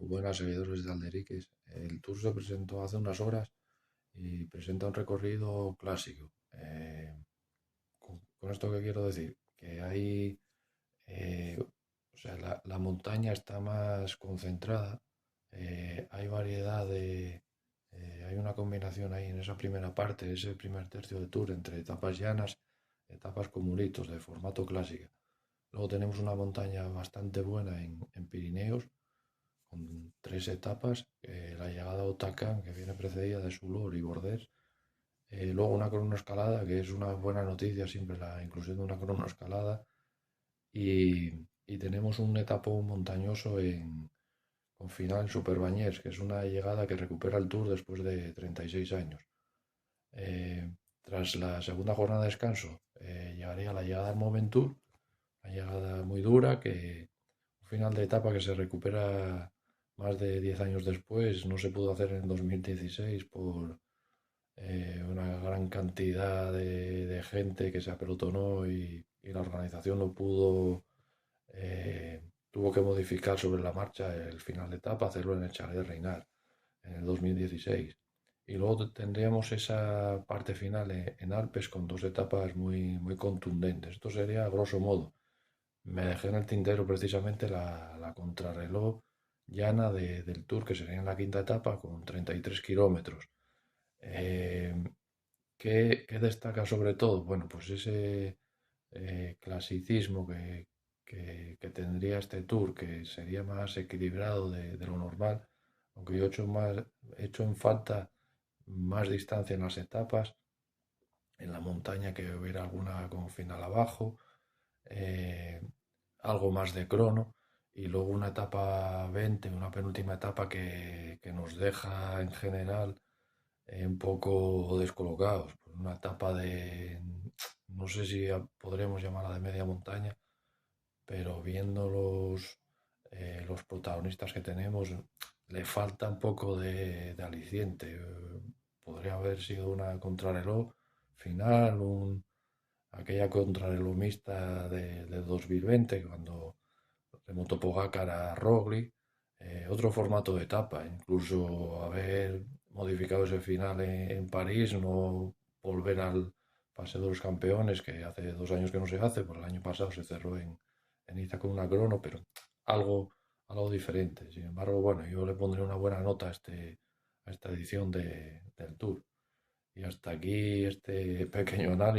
Buenas, seguidores de Alderiques. El Tour se presentó hace unas horas y presenta un recorrido clásico. Con esto que quiero decir, que hay, o sea, la montaña está más concentrada, hay variedad hay una combinación ahí en esa primera parte, ese primer tercio de Tour entre etapas llanas, etapas con mulitos de formato clásica. Luego tenemos una montaña bastante buena en Pirineos con tres etapas, la llegada a Otacán, que viene precedida de Sulor y Bordés, luego una cronoescalada, que es una buena noticia siempre la inclusión de una cronoescalada, y tenemos un etapón montañoso con final en Superbañés, que es una llegada que recupera el Tour después de 36 años. Eh, Tras la segunda jornada de descanso, llegaría la llegada al Momentur, una llegada muy dura, que un final de etapa que se recupera más de 10 años después, no se pudo hacer en 2016 por una gran cantidad de gente que se apelotonó y la organización no pudo, tuvo que modificar sobre la marcha el final de etapa, hacerlo en el Chalet de Reinar en el 2016. Y luego tendríamos esa parte final en Alpes con dos etapas muy contundentes. Esto sería a grosso modo. Me dejé en el tintero precisamente la contrarreloj llana del Tour, que sería en la quinta etapa con 33 kilómetros. Eh, ¿Qué destaca sobre todo? Bueno, pues ese clasicismo que tendría este Tour, que sería más equilibrado de lo normal, aunque yo he hecho en falta más distancia en las etapas, en la montaña que hubiera alguna con final abajo, eh, algo más de crono, y luego una etapa 20, una penúltima etapa que nos deja en general un poco descolocados. Pues una etapa no sé si podremos llamarla de media montaña, pero viendo los protagonistas que tenemos, le falta un poco de aliciente. Podría haber sido una contrarreloj final, aquella contrarreloj mixta de 2020, cuando remontó Pogacar a Roglic, otro formato de etapa, incluso haber modificado ese final en París, no volver al Paseo de los Campeones, que hace 2 años que no se hace, por el año pasado se cerró en Niza con una crono, pero algo, algo diferente. Sin embargo, bueno, yo le pondré una buena nota a esta edición del Tour. Y hasta aquí este pequeño análisis.